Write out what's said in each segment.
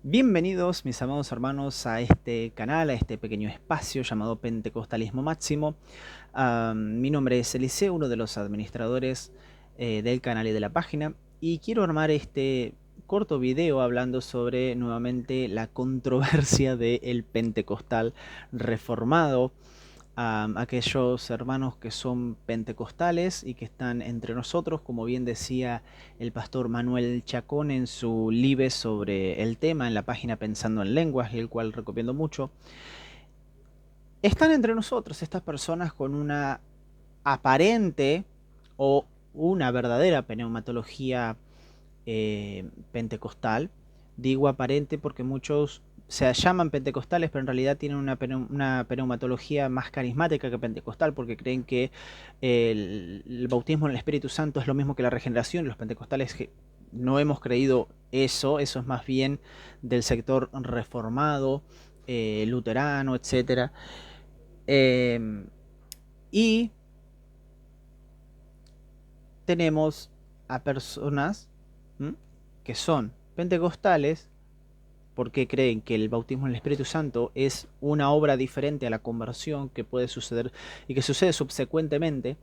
Bienvenidos, mis amados hermanos, a este canal, a este pequeño espacio llamado Pentecostalismo Máximo. Mi nombre es Eliseo, uno de los administradores del canal y de la página, y quiero armar este corto video hablando sobre nuevamente la controversia del pentecostal reformado. Aquellos hermanos que son pentecostales y que están entre nosotros, como bien decía el pastor Manuel Chacón en su live sobre el tema en la página Pensando en Lenguas, el cual recomiendo mucho. Están entre nosotros estas personas con una aparente o una verdadera pneumatología pentecostal. Digo aparente porque muchos se llaman pentecostales, pero en realidad tienen una pneumatología más carismática que pentecostal, porque creen que el bautismo en el Espíritu Santo es lo mismo que la regeneración. Los pentecostales no hemos creído eso es más bien del sector reformado, luterano, etcétera. Y tenemos a personas ¿m? Que son pentecostales porque creen que el bautismo en el Espíritu Santo es una obra diferente a la conversión que puede suceder y que sucede subsecuentemente,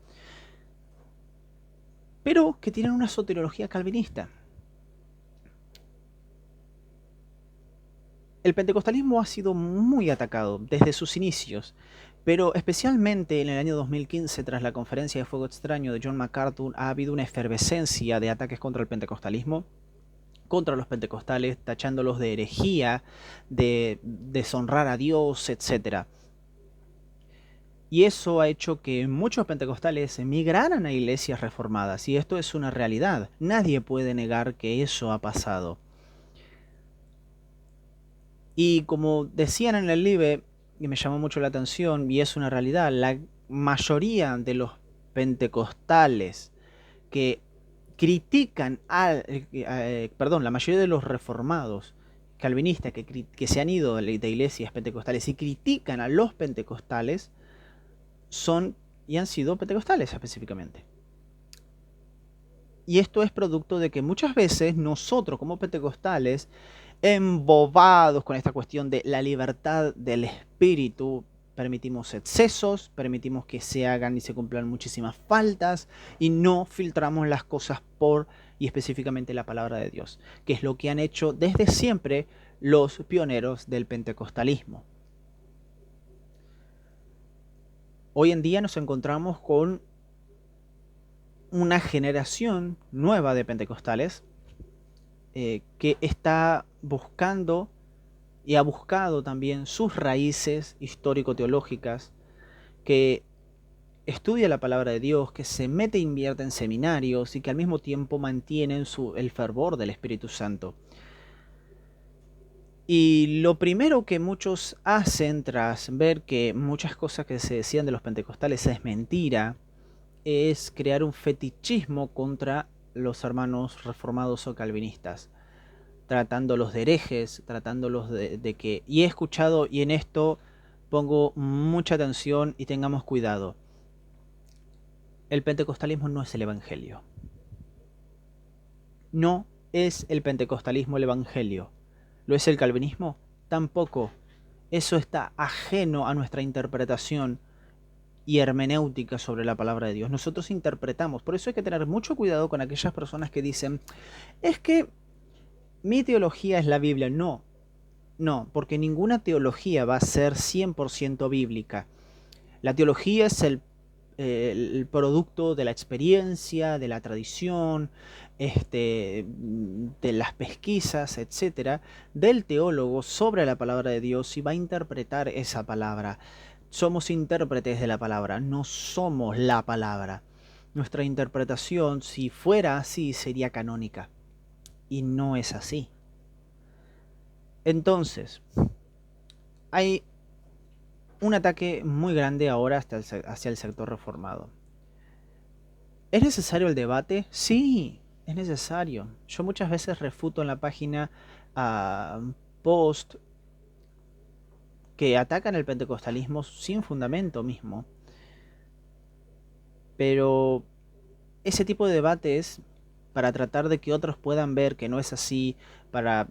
pero que tienen una soteriología calvinista. El pentecostalismo ha sido muy atacado desde sus inicios, pero especialmente en el año 2015, tras la conferencia de Fuego Extraño de John MacArthur, ha habido una efervescencia de ataques contra el pentecostalismo, contra los pentecostales, tachándolos de herejía, de deshonrar a Dios, etcétera. Y eso ha hecho que muchos pentecostales emigraran a iglesias reformadas, y esto es una realidad. Nadie puede negar que eso ha pasado. Y como decían en el live, y me llamó mucho la atención, y es una realidad, la mayoría de los pentecostales que critican la mayoría de los reformados calvinistas que se han ido de iglesias pentecostales y critican a los pentecostales son y han sido pentecostales específicamente. Y esto es producto de que muchas veces nosotros como pentecostales, embobados con esta cuestión de la libertad del espíritu, permitimos excesos, permitimos que se hagan y se cumplan muchísimas faltas y no filtramos las cosas por y específicamente la palabra de Dios, que es lo que han hecho desde siempre los pioneros del pentecostalismo. Hoy en día nos encontramos con una generación nueva de pentecostales que está buscando y ha buscado también sus raíces histórico-teológicas, que estudia la palabra de Dios, que se mete e invierte en seminarios y que al mismo tiempo mantienen el fervor del Espíritu Santo. Y lo primero que muchos hacen tras ver que muchas cosas que se decían de los pentecostales es mentira, es crear un fetichismo contra los hermanos reformados o calvinistas, tratándolos de herejes, tratándolos de que... Y he escuchado, y en esto pongo mucha atención y tengamos cuidado. El pentecostalismo no es el evangelio. No es el pentecostalismo el evangelio. ¿Lo es el calvinismo? Tampoco. Eso está ajeno a nuestra interpretación y hermenéutica sobre la palabra de Dios. Nosotros interpretamos. Por eso hay que tener mucho cuidado con aquellas personas que dicen, es que mi teología es la Biblia. No, no, porque ninguna teología va a ser 100% bíblica. La teología es el producto de la experiencia, de la tradición, de las pesquisas, etcétera, del teólogo sobre la palabra de Dios y va a interpretar esa palabra. Somos intérpretes de la palabra, no somos la palabra. Nuestra interpretación, si fuera así, sería canónica. Y no es así. Entonces, hay un ataque muy grande ahora hacia el sector reformado. ¿Es necesario el debate? Sí, es necesario. Yo muchas veces refuto en la página post que atacan el pentecostalismo sin fundamento mismo. Pero ese tipo de debate es para tratar de que otros puedan ver que no es así, para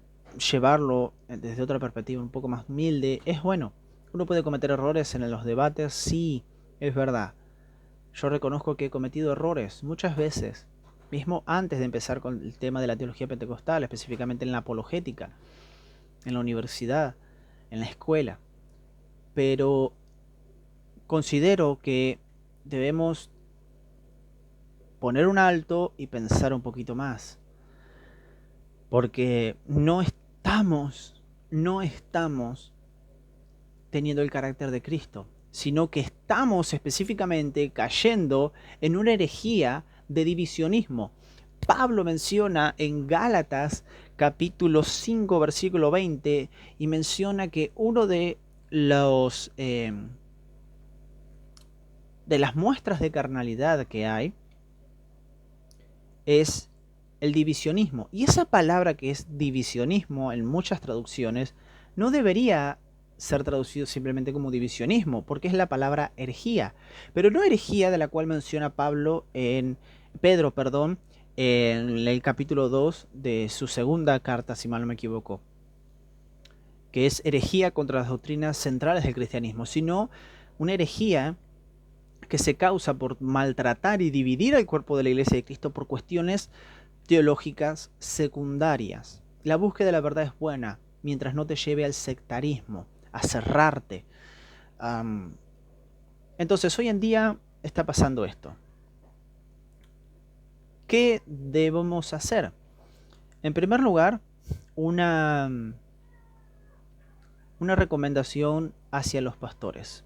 llevarlo desde otra perspectiva un poco más humilde, es bueno. Uno puede cometer errores en los debates, sí, es verdad. Yo reconozco que he cometido errores muchas veces, mismo antes de empezar con el tema de la teología pentecostal, específicamente en la apologética, en la universidad, en la escuela. Pero considero que debemos poner un alto y pensar un poquito más. Porque no estamos teniendo el carácter de Cristo, sino que estamos específicamente cayendo en una herejía de divisionismo. Pablo menciona en Gálatas capítulo 5 versículo 20 y menciona que uno los de las muestras de carnalidad que hay es el divisionismo. Y esa palabra que es divisionismo en muchas traducciones no debería ser traducido simplemente como divisionismo, porque es la palabra herejía. Pero no herejía de la cual menciona Pedro, en el capítulo 2 de su segunda carta, si mal no me equivoco, que es herejía contra las doctrinas centrales del cristianismo, sino una herejía que se causa por maltratar y dividir al cuerpo de la Iglesia de Cristo por cuestiones teológicas secundarias. La búsqueda de la verdad es buena, mientras no te lleve al sectarismo, a cerrarte. Entonces, hoy en día está pasando esto. ¿Qué debemos hacer? En primer lugar, una recomendación hacia los pastores,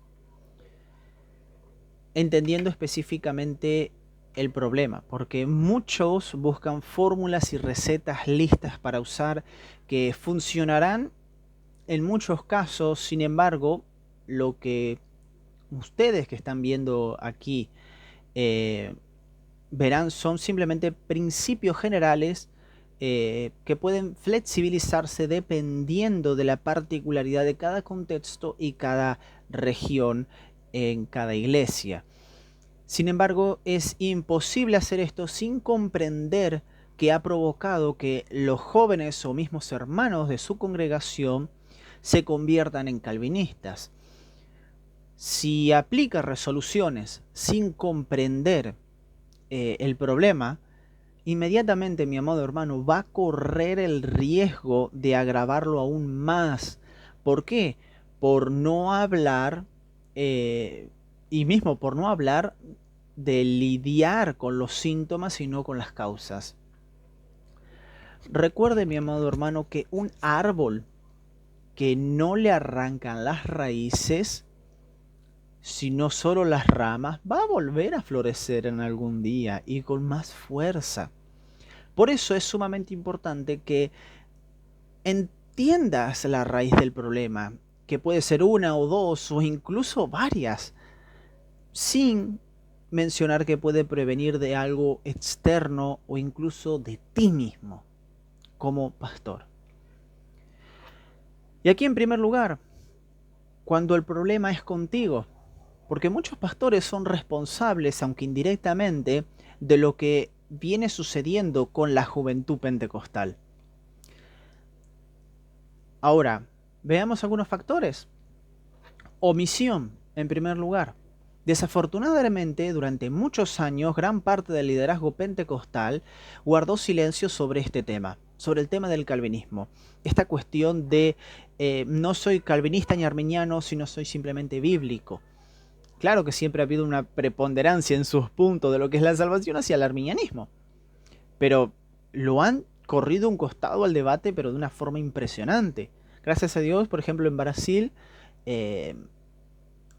entendiendo específicamente el problema, porque muchos buscan fórmulas y recetas listas para usar que funcionarán en muchos casos. Sin embargo, lo que ustedes que están viendo aquí verán son simplemente principios generales que pueden flexibilizarse dependiendo de la particularidad de cada contexto y cada región en cada iglesia. Sin embargo, es imposible hacer esto sin comprender que ha provocado que los jóvenes o mismos hermanos de su congregación se conviertan en calvinistas. Si aplica resoluciones sin comprender el problema, inmediatamente, mi amado hermano, va a correr el riesgo de agravarlo aún más. ¿Por qué? Por no hablar, y mismo por no hablar de lidiar con los síntomas y no con las causas. Recuerde, mi amado hermano, que un árbol que no le arrancan las raíces, sino solo las ramas, va a volver a florecer en algún día y con más fuerza. Por eso es sumamente importante que entiendas la raíz del problema, que puede ser una o dos o incluso varias, sin mencionar que puede prevenir de algo externo o incluso de ti mismo como pastor. Y aquí en primer lugar, cuando el problema es contigo, porque muchos pastores son responsables, aunque indirectamente, de lo que viene sucediendo con la juventud pentecostal. Ahora, veamos algunos factores. Omisión, en primer lugar. Desafortunadamente, durante muchos años, gran parte del liderazgo pentecostal guardó silencio sobre este tema, sobre el tema del calvinismo. Esta cuestión de no soy calvinista ni arminiano, sino soy simplemente bíblico. Claro que siempre ha habido una preponderancia en sus puntos de lo que es la salvación hacia el arminianismo, pero lo han corrido un costado al debate, pero de una forma impresionante. Gracias a Dios, por ejemplo, en Brasil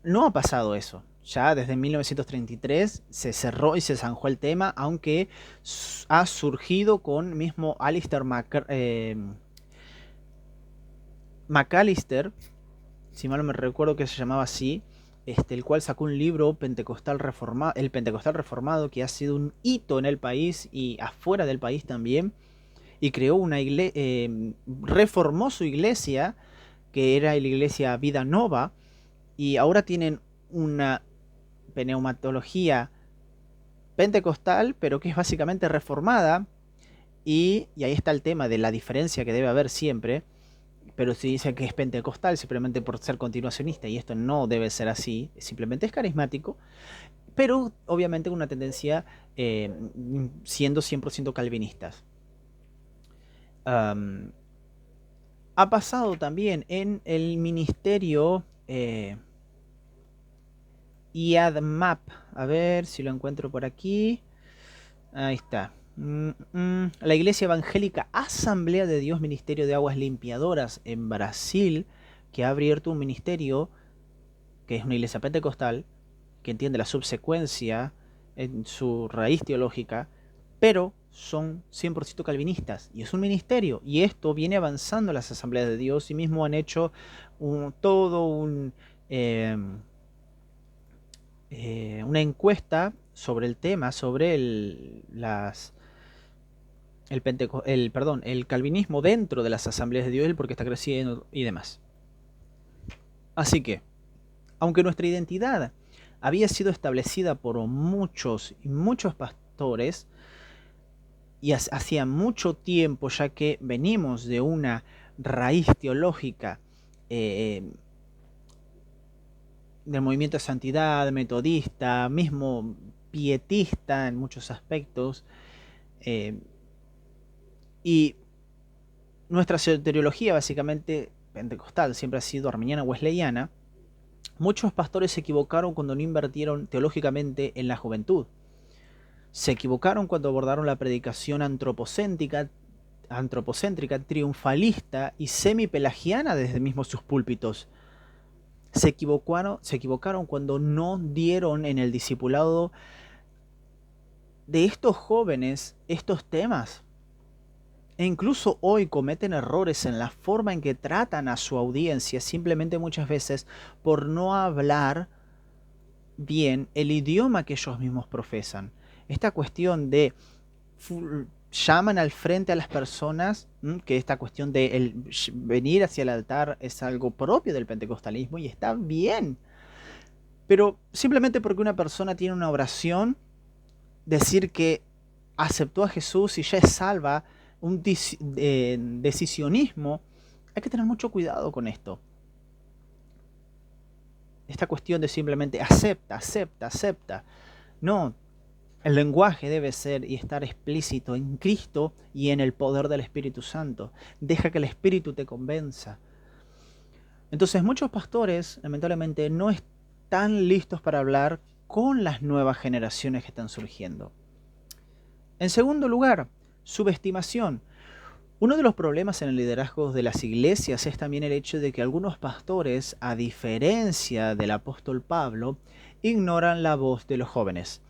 no ha pasado eso. Ya desde 1933 se cerró y se zanjó el tema, aunque ha surgido con mismo Alistair McAllister, si mal no me recuerdo que se llamaba así, el cual sacó un libro el Pentecostal Reformado, que ha sido un hito en el país y afuera del país también, y creó reformó su iglesia, que era la iglesia Vida Nova, y ahora tienen una pneumatología pentecostal, pero que es básicamente reformada, Y ahí está el tema de la diferencia que debe haber siempre. Pero si dice que es pentecostal simplemente por ser continuacionista, y esto no debe ser así, simplemente es carismático, pero obviamente con una tendencia siendo 100% calvinistas. Ha pasado también en el ministerio IADMAP. A ver si lo encuentro por aquí. Ahí está. La Iglesia Evangélica Asamblea de Dios Ministerio de Aguas Limpiadoras en Brasil, que ha abierto un ministerio que es una iglesia pentecostal, que entiende la subsecuencia en su raíz teológica, pero son 100% calvinistas, y es un ministerio, y esto viene avanzando en las asambleas de Dios, y mismo han hecho una encuesta sobre el tema, sobre el calvinismo dentro de las asambleas de Dios, el por qué está creciendo y demás. Así que, aunque nuestra identidad había sido establecida por muchos y muchos pastores, y hacía mucho tiempo ya que venimos de una raíz teológica del movimiento de santidad, metodista, mismo pietista en muchos aspectos, y nuestra soteriología básicamente pentecostal siempre ha sido arminiana wesleyana. Muchos pastores se equivocaron cuando no invirtieron teológicamente en la juventud. Se equivocaron cuando abordaron la predicación antropocéntrica, triunfalista y semipelagiana desde mismos sus púlpitos. Se equivocaron cuando no dieron en el discipulado de estos jóvenes estos temas. E incluso hoy cometen errores en la forma en que tratan a su audiencia, simplemente muchas veces por no hablar bien el idioma que ellos mismos profesan. Esta cuestión de llaman al frente a las personas, que esta cuestión de venir hacia el altar es algo propio del pentecostalismo y está bien. Pero simplemente porque una persona tiene una oración, decir que aceptó a Jesús y ya es salva, un decisionismo, hay que tener mucho cuidado con esto. Esta cuestión de simplemente acepta. No, el lenguaje debe ser y estar explícito en Cristo y en el poder del Espíritu Santo. Deja que el Espíritu te convenza. Entonces muchos pastores, lamentablemente, no están listos para hablar con las nuevas generaciones que están surgiendo. En segundo lugar, subestimación. Uno de los problemas en el liderazgo de las iglesias es también el hecho de que algunos pastores, a diferencia del apóstol Pablo, ignoran la voz de los jóvenes.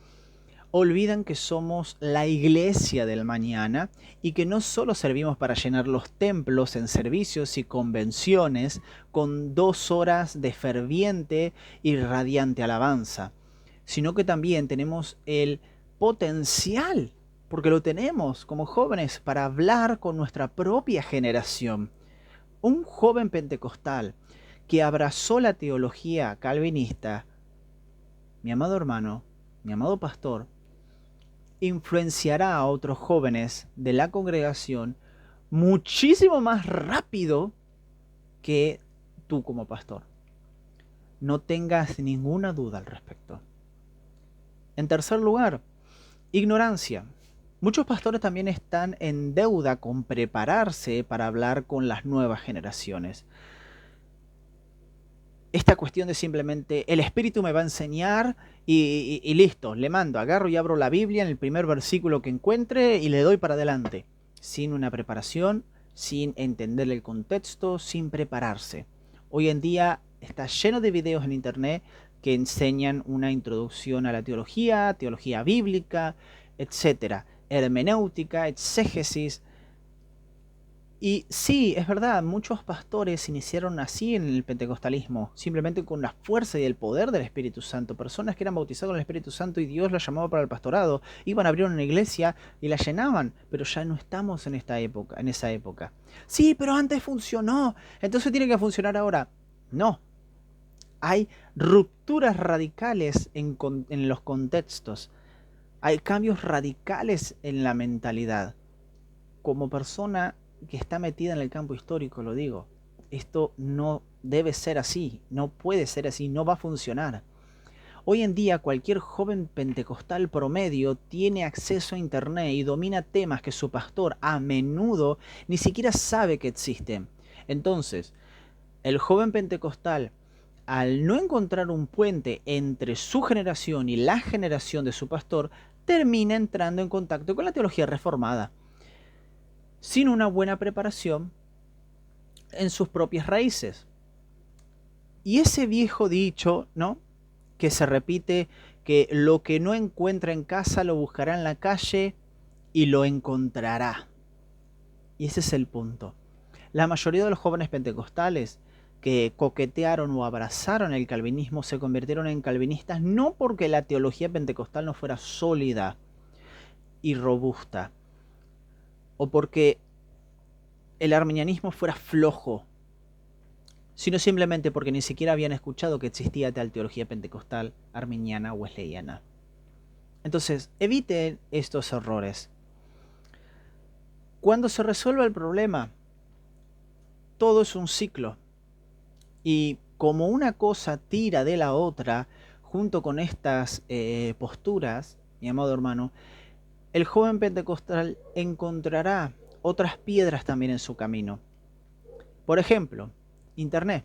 Olvidan que somos la iglesia del mañana y que no solo servimos para llenar los templos en servicios y convenciones con 2 horas de ferviente y radiante alabanza, sino que también tenemos el potencial, porque lo tenemos como jóvenes, para hablar con nuestra propia generación. Un joven pentecostal que abrazó la teología calvinista, mi amado hermano, mi amado pastor, influenciará a otros jóvenes de la congregación muchísimo más rápido que tú como pastor. No tengas ninguna duda al respecto. En tercer lugar, ignorancia. Muchos pastores también están en deuda con prepararse para hablar con las nuevas generaciones. Esta cuestión de simplemente el Espíritu me va a enseñar y listo, le mando, agarro y abro la Biblia en el primer versículo que encuentre y le doy para adelante, sin una preparación, sin entender el contexto, sin prepararse. Hoy en día está lleno de videos en internet que enseñan una introducción a la teología, teología bíblica, etcétera, hermenéutica, exégesis. Y sí, es verdad, muchos pastores iniciaron así en el pentecostalismo, simplemente con la fuerza y el poder del Espíritu Santo. Personas que eran bautizadas con el Espíritu Santo y Dios las llamaba para el pastorado, iban a abrir una iglesia y la llenaban, pero ya no estamos en esa época. Sí, pero antes funcionó, entonces tiene que funcionar ahora. No, hay rupturas radicales en los contextos, hay cambios radicales en la mentalidad. como persona que está metida en el campo histórico, lo digo, esto no debe ser así, no puede ser así, no va a funcionar. Hoy en día cualquier joven pentecostal promedio tiene acceso a internet y domina temas que su pastor a menudo ni siquiera sabe que existen. Entonces, el joven pentecostal, al no encontrar un puente entre su generación y la generación de su pastor, termina entrando en contacto con la teología reformada, sin una buena preparación en sus propias raíces. Y ese viejo dicho, ¿no?, que se repite, que lo que no encuentra en casa lo buscará en la calle y lo encontrará. Y ese es el punto. La mayoría de los jóvenes pentecostales que coquetearon o abrazaron el calvinismo se convirtieron en calvinistas no porque la teología pentecostal no fuera sólida y robusta, o porque el arminianismo fuera flojo, sino simplemente porque ni siquiera habían escuchado que existía tal teología pentecostal, arminiana o wesleyana. Entonces, eviten estos errores. Cuando se resuelva el problema, todo es un ciclo. Y como una cosa tira de la otra, junto con estas posturas, mi amado hermano, el joven pentecostal encontrará otras piedras también en su camino. Por ejemplo, Internet.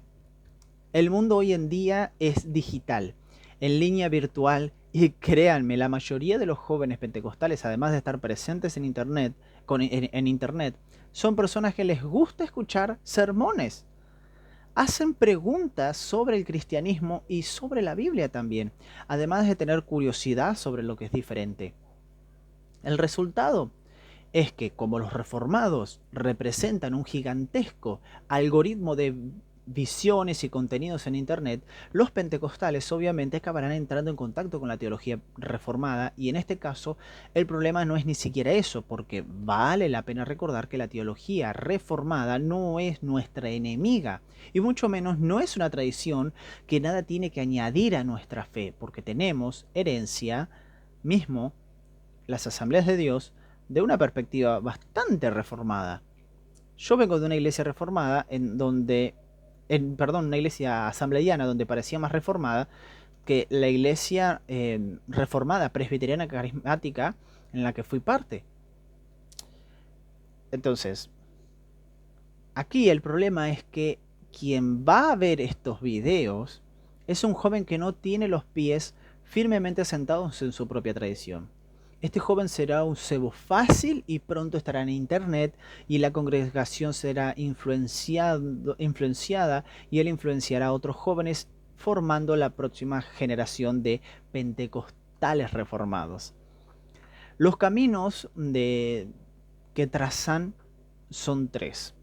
El mundo hoy en día es digital, en línea virtual, y créanme, la mayoría de los jóvenes pentecostales, además de estar presentes en Internet, en Internet, son personas que les gusta escuchar sermones. Hacen preguntas sobre el cristianismo y sobre la Biblia también, además de tener curiosidad sobre lo que es diferente. El resultado es que, como los reformados representan un gigantesco algoritmo de visiones y contenidos en Internet, los pentecostales obviamente acabarán entrando en contacto con la teología reformada, y en este caso el problema no es ni siquiera eso, porque vale la pena recordar que la teología reformada no es nuestra enemiga, y mucho menos no es una tradición que nada tiene que añadir a nuestra fe, porque tenemos herencia mismo, las asambleas de Dios, de una perspectiva bastante reformada. Yo vengo de una iglesia reformada una iglesia asambleiana donde parecía más reformada que la iglesia reformada presbiteriana carismática en la que fui parte. Entonces, aquí el problema es que quien va a ver estos videos es un joven que no tiene los pies firmemente sentados en su propia tradición. Este joven será un cebo fácil y pronto estará en internet, y la congregación será influenciada, y él influenciará a otros jóvenes, formando la próxima generación de pentecostales reformados. Los caminos que trazan son tres.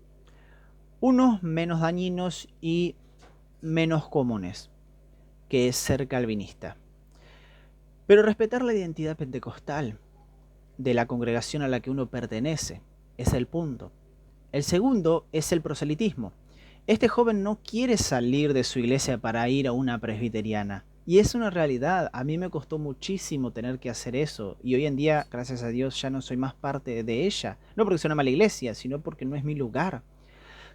Unos menos dañinos y menos comunes, que es ser calvinista. Pero respetar la identidad pentecostal de la congregación a la que uno pertenece es el punto. El segundo es el proselitismo. Este joven no quiere salir de su iglesia para ir a una presbiteriana. Y es una realidad. A mí me costó muchísimo tener que hacer eso. Y hoy en día, gracias a Dios, ya no soy más parte de ella. No porque sea una mala iglesia, sino porque no es mi lugar.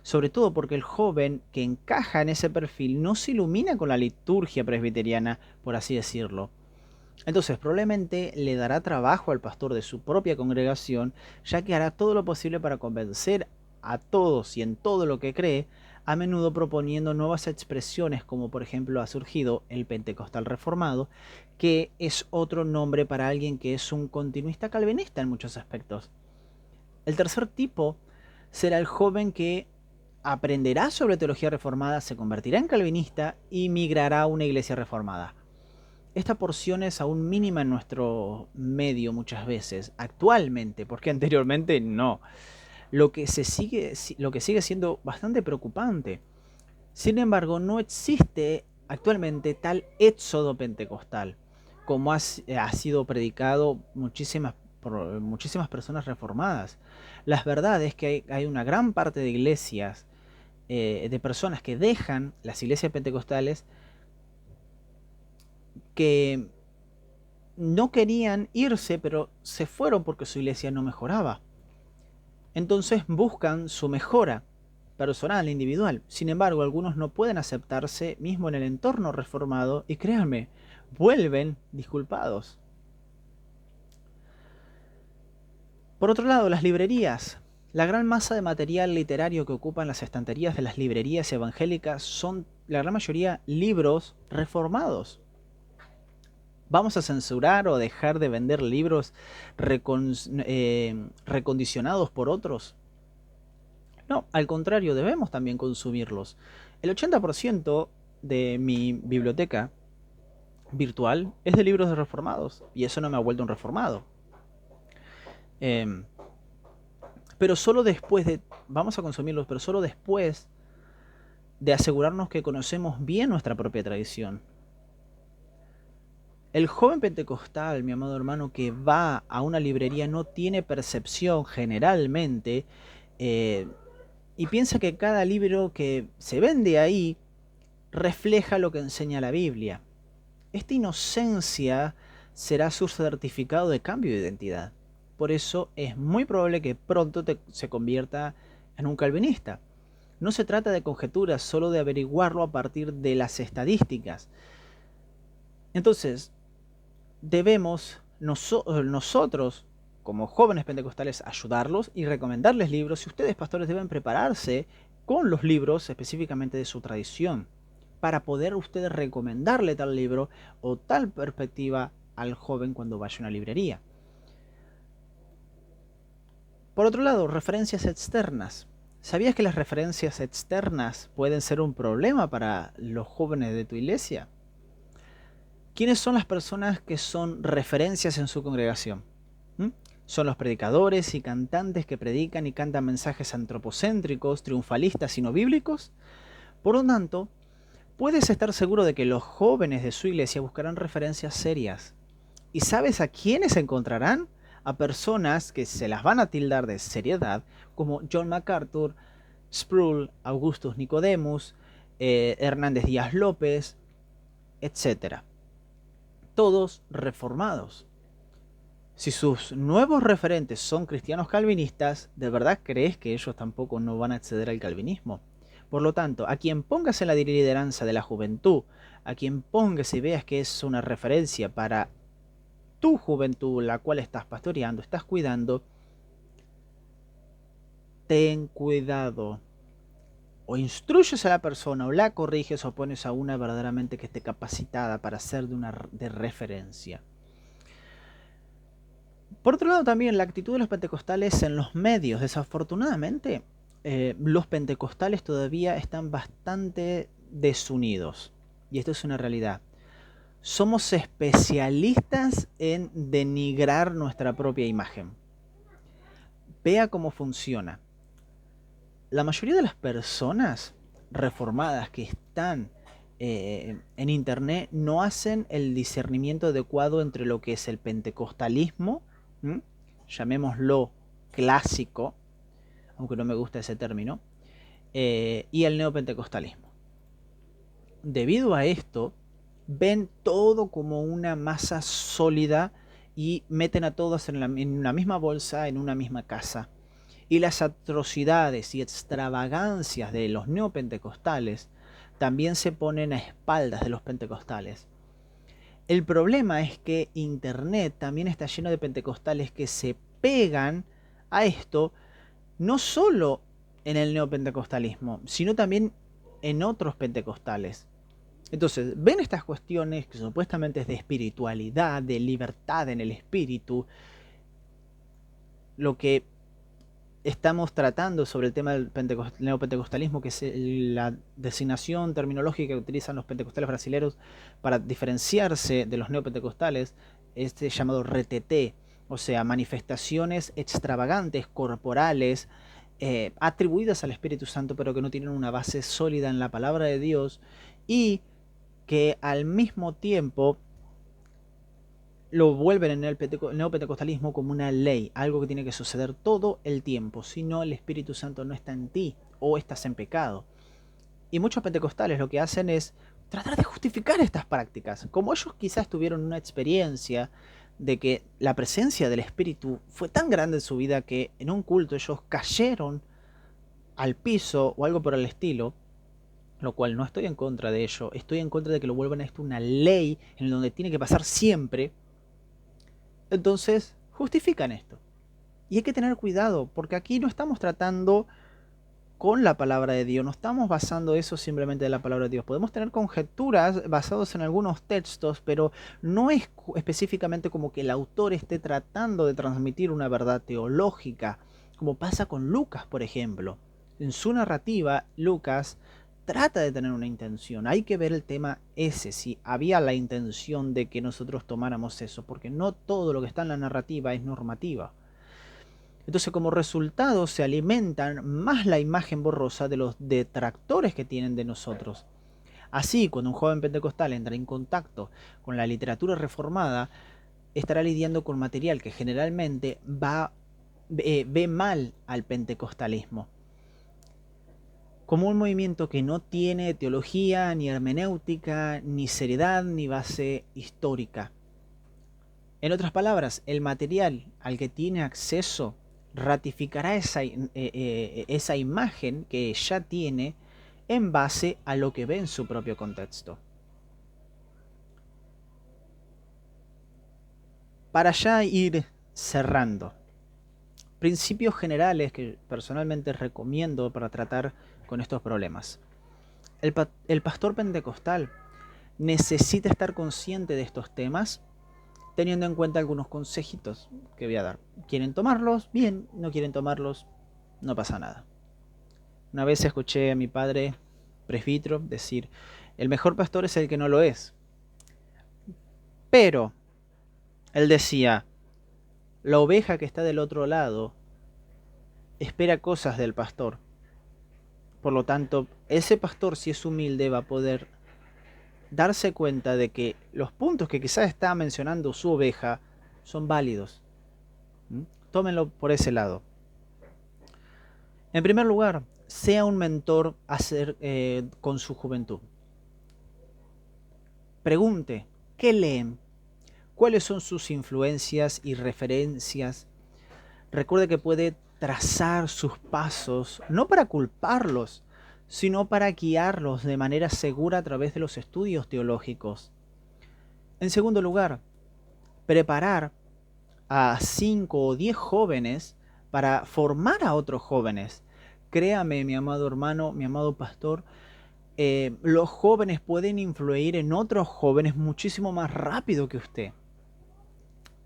Sobre todo porque el joven que encaja en ese perfil no se ilumina con la liturgia presbiteriana, por así decirlo. Entonces probablemente le dará trabajo al pastor de su propia congregación, ya que hará todo lo posible para convencer a todos y en todo lo que cree, a menudo proponiendo nuevas expresiones, como por ejemplo ha surgido el pentecostal reformado, que es otro nombre para alguien que es un continuista calvinista en muchos aspectos. El tercer tipo será el joven que aprenderá sobre teología reformada, se convertirá en calvinista y migrará a una iglesia reformada. Esta porción es aún mínima en nuestro medio muchas veces, actualmente, porque anteriormente no. Lo que sigue siendo bastante preocupante. Sin embargo, no existe actualmente tal éxodo pentecostal como ha sido predicado por muchísimas personas reformadas. La verdad es que hay una gran parte de iglesias, de personas que dejan las iglesias pentecostales, que no querían irse, pero se fueron porque su iglesia no mejoraba. Entonces buscan su mejora personal, individual. Sin embargo, algunos no pueden aceptarse mismo en el entorno reformado y créanme, vuelven disculpados. Por otro lado, las librerías. La gran masa de material literario que ocupan las estanterías de las librerías evangélicas son, la gran mayoría, libros reformados. ¿Vamos a censurar o dejar de vender libros recondicionados por otros? No, al contrario, debemos también consumirlos. El 80% de mi biblioteca virtual es de libros reformados y eso no me ha vuelto un reformado. Pero solo después de, vamos a consumirlos, pero solo después de asegurarnos que conocemos bien nuestra propia tradición. El joven pentecostal, mi amado hermano, que va a una librería no tiene percepción generalmente y piensa que cada libro que se vende ahí refleja lo que enseña la Biblia. Esta inocencia será su certificado de cambio de identidad. Por eso es muy probable que pronto se convierta en un calvinista. No se trata de conjeturas, solo de averiguarlo a partir de las estadísticas. Entonces, debemos nosotros, como jóvenes pentecostales, ayudarlos y recomendarles libros. Y ustedes, pastores, deben prepararse con los libros específicamente de su tradición para poder ustedes recomendarle tal libro o tal perspectiva al joven cuando vaya a una librería. Por otro lado, referencias externas. ¿Sabías que las referencias externas pueden ser un problema para los jóvenes de tu iglesia? ¿Quiénes son las personas que son referencias en su congregación? Son los predicadores y cantantes que predican y cantan mensajes antropocéntricos, triunfalistas y no bíblicos. Por lo tanto, puedes estar seguro de que los jóvenes de su iglesia buscarán referencias serias. ¿Y sabes a quiénes encontrarán? A personas que se las van a tildar de seriedad, como John MacArthur, Sproul, Augustus Nicodemus, Hernández Díaz López, etc. Todos reformados. Si sus nuevos referentes son cristianos calvinistas, ¿de verdad crees que ellos tampoco no van a acceder al calvinismo? Por lo tanto, a quien pongas en la lideranza de la juventud, a quien pongas y veas que es una referencia para tu juventud, la cual estás pastoreando, estás cuidando, ten cuidado. O instruyes a la persona, o la corriges, o pones a una verdaderamente que esté capacitada para ser de referencia. Por otro lado, también la actitud de los pentecostales en los medios. Desafortunadamente, los pentecostales todavía están bastante desunidos. Y esto es una realidad. Somos especialistas en denigrar nuestra propia imagen. Vea cómo funciona. La mayoría de las personas reformadas que están en internet no hacen el discernimiento adecuado entre lo que es el pentecostalismo, llamémoslo clásico, aunque no me gusta ese término, y el neopentecostalismo. Debido a esto, ven todo como una masa sólida y meten a todos en una misma bolsa, en una misma casa. Y las atrocidades y extravagancias de los neopentecostales también se ponen a espaldas de los pentecostales. El problema es que Internet también está lleno de pentecostales que se pegan a esto, no solo en el neopentecostalismo, sino también en otros pentecostales. Entonces, ven estas cuestiones que supuestamente es de espiritualidad, de libertad en el espíritu, lo que estamos tratando sobre el tema del neopentecostalismo, que es la designación terminológica que utilizan los pentecostales brasileños para diferenciarse de los neopentecostales, este llamado reteté, o sea, manifestaciones extravagantes, corporales, atribuidas al Espíritu Santo, pero que no tienen una base sólida en la palabra de Dios y que al mismo tiempo lo vuelven en el neopentecostalismo como una ley, algo que tiene que suceder todo el tiempo, si no el Espíritu Santo no está en ti o estás en pecado. Y muchos pentecostales lo que hacen es tratar de justificar estas prácticas. Como ellos quizás tuvieron una experiencia de que la presencia del Espíritu fue tan grande en su vida que en un culto ellos cayeron al piso o algo por el estilo, lo cual no estoy en contra de ello, estoy en contra de que lo vuelvan a esto una ley en donde tiene que pasar siempre. Entonces justifican esto. Y hay que tener cuidado, porque aquí no estamos tratando con la palabra de Dios, no estamos basando eso simplemente en la palabra de Dios. Podemos tener conjeturas basadas en algunos textos, pero no es específicamente como que el autor esté tratando de transmitir una verdad teológica, como pasa con Lucas, por ejemplo. En su narrativa, Lucas trata de tener una intención. Hay que ver el tema ese, si había la intención de que nosotros tomáramos eso, porque no todo lo que está en la narrativa es normativa. Entonces, como resultado, se alimentan más la imagen borrosa de los detractores que tienen de nosotros. Así, cuando un joven pentecostal entra en contacto con la literatura reformada, estará lidiando con material que generalmente ve mal al pentecostalismo, como un movimiento que no tiene teología, ni hermenéutica, ni seriedad, ni base histórica. En otras palabras, el material al que tiene acceso ratificará esa imagen que ya tiene en base a lo que ve en su propio contexto. Para ya ir cerrando, principios generales que personalmente recomiendo para tratar con estos problemas. El pastor pentecostal necesita estar consciente de estos temas, teniendo en cuenta algunos consejitos que voy a dar. ¿Quieren tomarlos? Bien. ¿No quieren tomarlos? No pasa nada. Una vez escuché a mi padre presbítero decir, el mejor pastor es el que no lo es. Pero él decía, la oveja que está del otro lado espera cosas del pastor. Por lo tanto, ese pastor, si es humilde, va a poder darse cuenta de que los puntos que quizás está mencionando su oveja son válidos. Tómenlo por ese lado. En primer lugar, sea un mentor con su juventud. Pregunte, ¿qué leen? ¿Cuáles son sus influencias y referencias? Recuerde que puede trazar sus pasos, no para culparlos, sino para guiarlos de manera segura a través de los estudios teológicos. En segundo lugar, preparar a 5 o 10 jóvenes para formar a otros jóvenes. Créame, mi amado hermano, mi amado pastor, los jóvenes pueden influir en otros jóvenes muchísimo más rápido que usted.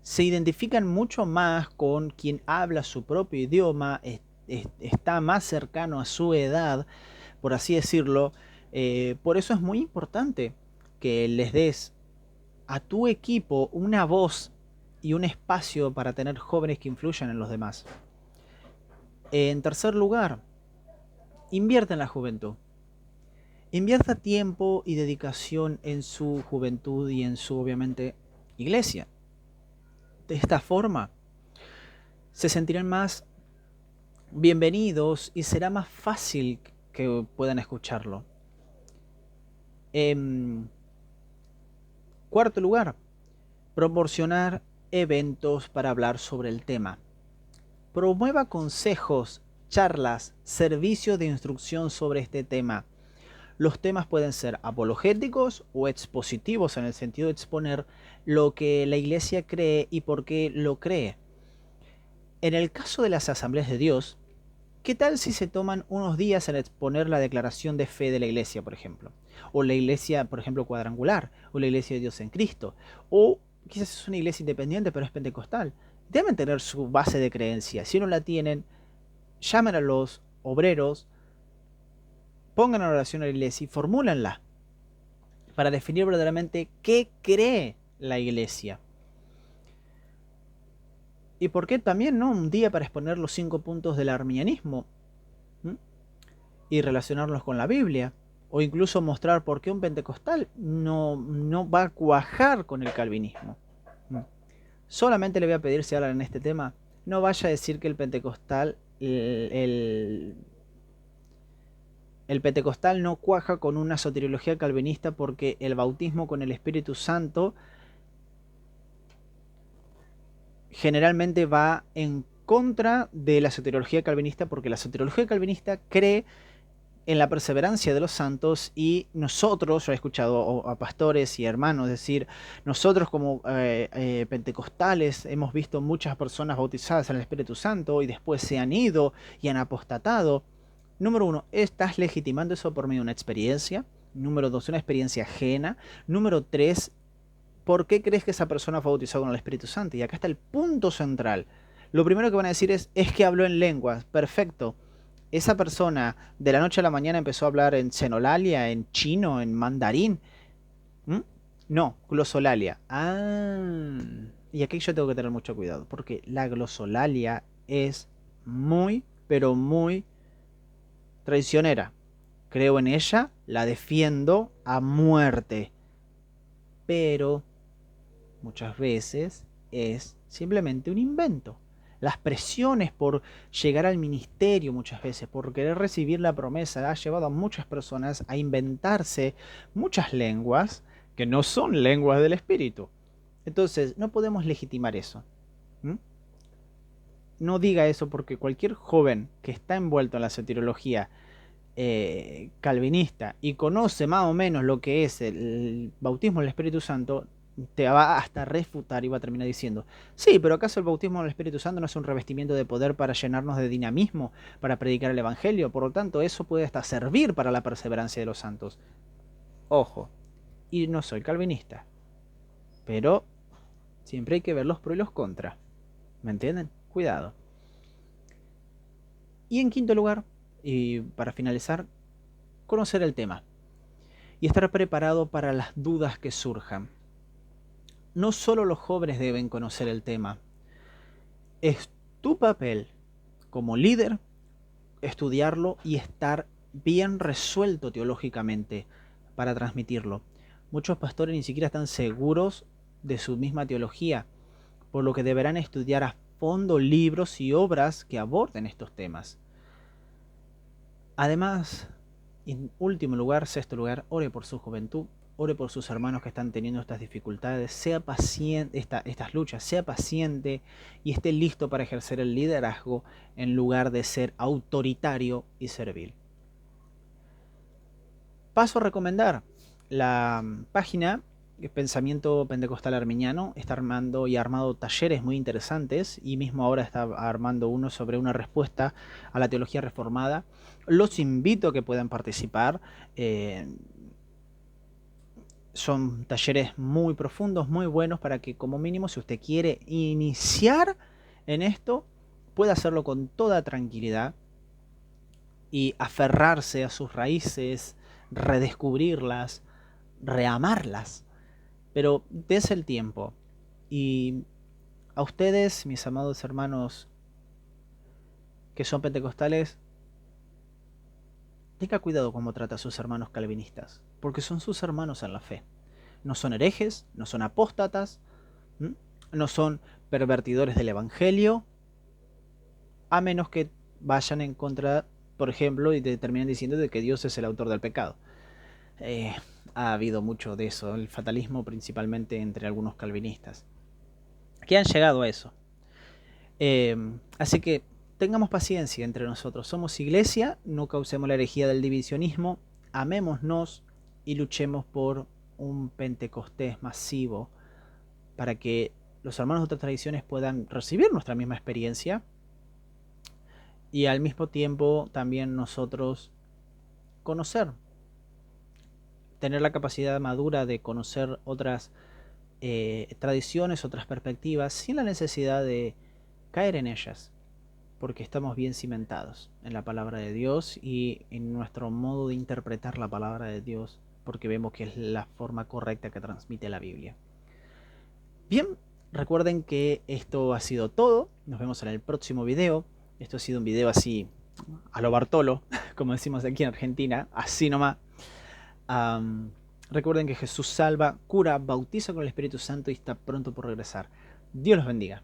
Se identifican mucho más con quien habla su propio idioma, está más cercano a su edad, por así decirlo. Por eso es muy importante que les des a tu equipo una voz y un espacio para tener jóvenes que influyan en los demás. En tercer lugar, invierta en la juventud. Invierta tiempo y dedicación en su juventud y en su, obviamente, iglesia. De esta forma, se sentirán más bienvenidos y será más fácil que puedan escucharlo. En cuarto lugar, proporcionar eventos para hablar sobre el tema. Promueva consejos, charlas, servicios de instrucción sobre este tema. Los temas pueden ser apologéticos o expositivos en el sentido de exponer lo que la iglesia cree y por qué lo cree. En el caso de las asambleas de Dios, ¿qué tal si se toman unos días en exponer la declaración de fe de la iglesia, por ejemplo? O la iglesia, por ejemplo, cuadrangular, o la iglesia de Dios en Cristo, o quizás es una iglesia independiente pero es pentecostal. Deben tener su base de creencia. Si no la tienen, llamen a los obreros, pongan en oración a la iglesia y formúlenla para definir verdaderamente qué cree la iglesia. ¿Y por qué también no un día para exponer los 5 puntos del arminianismo? Y relacionarlos con la Biblia, o incluso mostrar por qué un pentecostal no va a cuajar con el calvinismo. Solamente le voy a pedir, si hablan en este tema, no vaya a decir que el pentecostal no cuaja con una soteriología calvinista porque el bautismo con el Espíritu Santo generalmente va en contra de la soteriología calvinista, porque la soteriología calvinista cree en la perseverancia de los santos, y nosotros, yo he escuchado a pastores y hermanos decir, nosotros como pentecostales hemos visto muchas personas bautizadas en el Espíritu Santo y después se han ido y han apostatado. Número uno, estás legitimando eso por medio de una experiencia. Número dos, una experiencia ajena. Número tres, ¿por qué crees que esa persona fue bautizada con el Espíritu Santo? Y acá está el punto central. Lo primero que van a decir es que habló en lenguas. Perfecto. Esa persona de la noche a la mañana empezó a hablar en xenolalia, en chino, en mandarín. ¿Mm? No, glosolalia. Ah, y aquí yo tengo que tener mucho cuidado, porque la glosolalia es muy, pero muy traicionera. Creo en ella, la defiendo a muerte, pero muchas veces es simplemente un invento. Las presiones por llegar al ministerio muchas veces, por querer recibir la promesa, ha llevado a muchas personas a inventarse muchas lenguas que no son lenguas del Espíritu. Entonces, no podemos legitimar eso. ¿Mm? No diga eso, porque cualquier joven que está envuelto en la soteriología calvinista y conoce más o menos lo que es el bautismo del Espíritu Santo, te va hasta refutar y va a terminar diciendo, sí, pero ¿acaso el bautismo del Espíritu Santo no es un revestimiento de poder para llenarnos de dinamismo, para predicar el Evangelio? Por lo tanto, eso puede hasta servir para la perseverancia de los santos. Ojo, y no soy calvinista, pero siempre hay que ver los pros y los contras. ¿Me entienden? Cuidado. Y en quinto lugar, y para finalizar, conocer el tema y estar preparado para las dudas que surjan. No solo los jóvenes deben conocer el tema, es tu papel como líder estudiarlo y estar bien resuelto teológicamente para transmitirlo. Muchos pastores ni siquiera están seguros de su misma teología, por lo que deberán estudiar a fondo libros y obras que aborden estos temas. Además, en último lugar, sexto lugar, ore por su juventud, ore por sus hermanos que están teniendo estas dificultades, sea paciente, estas luchas, sea paciente y esté listo para ejercer el liderazgo en lugar de ser autoritario y servil. Paso a recomendar la página Pensamiento Pentecostal Arminiano. Está armando y ha armado talleres muy interesantes, y mismo ahora está armando uno sobre una respuesta a la teología reformada. Los invito a que puedan participar. Son talleres muy profundos, muy buenos, para que como mínimo, si usted quiere iniciar en esto, pueda hacerlo con toda tranquilidad y aferrarse a sus raíces, redescubrirlas, reamarlas. Pero dése el tiempo. Y a ustedes, mis amados hermanos que son pentecostales, tenga cuidado cómo trata a sus hermanos calvinistas, porque son sus hermanos en la fe. No son herejes, no son apóstatas, no son pervertidores del Evangelio, a menos que vayan en contra, por ejemplo, y te terminen diciendo de que Dios es el autor del pecado. Ha habido mucho de eso, el fatalismo principalmente entre algunos calvinistas, que han llegado a eso. Así que tengamos paciencia entre nosotros. Somos iglesia, no causemos la herejía del divisionismo, amémonos y luchemos por un Pentecostés masivo, para que los hermanos de otras tradiciones puedan recibir nuestra misma experiencia, y al mismo tiempo también nosotros conocer, tener la capacidad madura de conocer otras tradiciones, otras perspectivas, sin la necesidad de caer en ellas, porque estamos bien cimentados en la palabra de Dios y en nuestro modo de interpretar la palabra de Dios, porque vemos que es la forma correcta que transmite la Biblia. Bien, recuerden que esto ha sido todo. Nos vemos en el próximo video. Esto ha sido un video así a lo Bartolo, como decimos aquí en Argentina, así nomás. Recuerden que Jesús salva, cura, bautiza con el Espíritu Santo y está pronto por regresar. Dios los bendiga.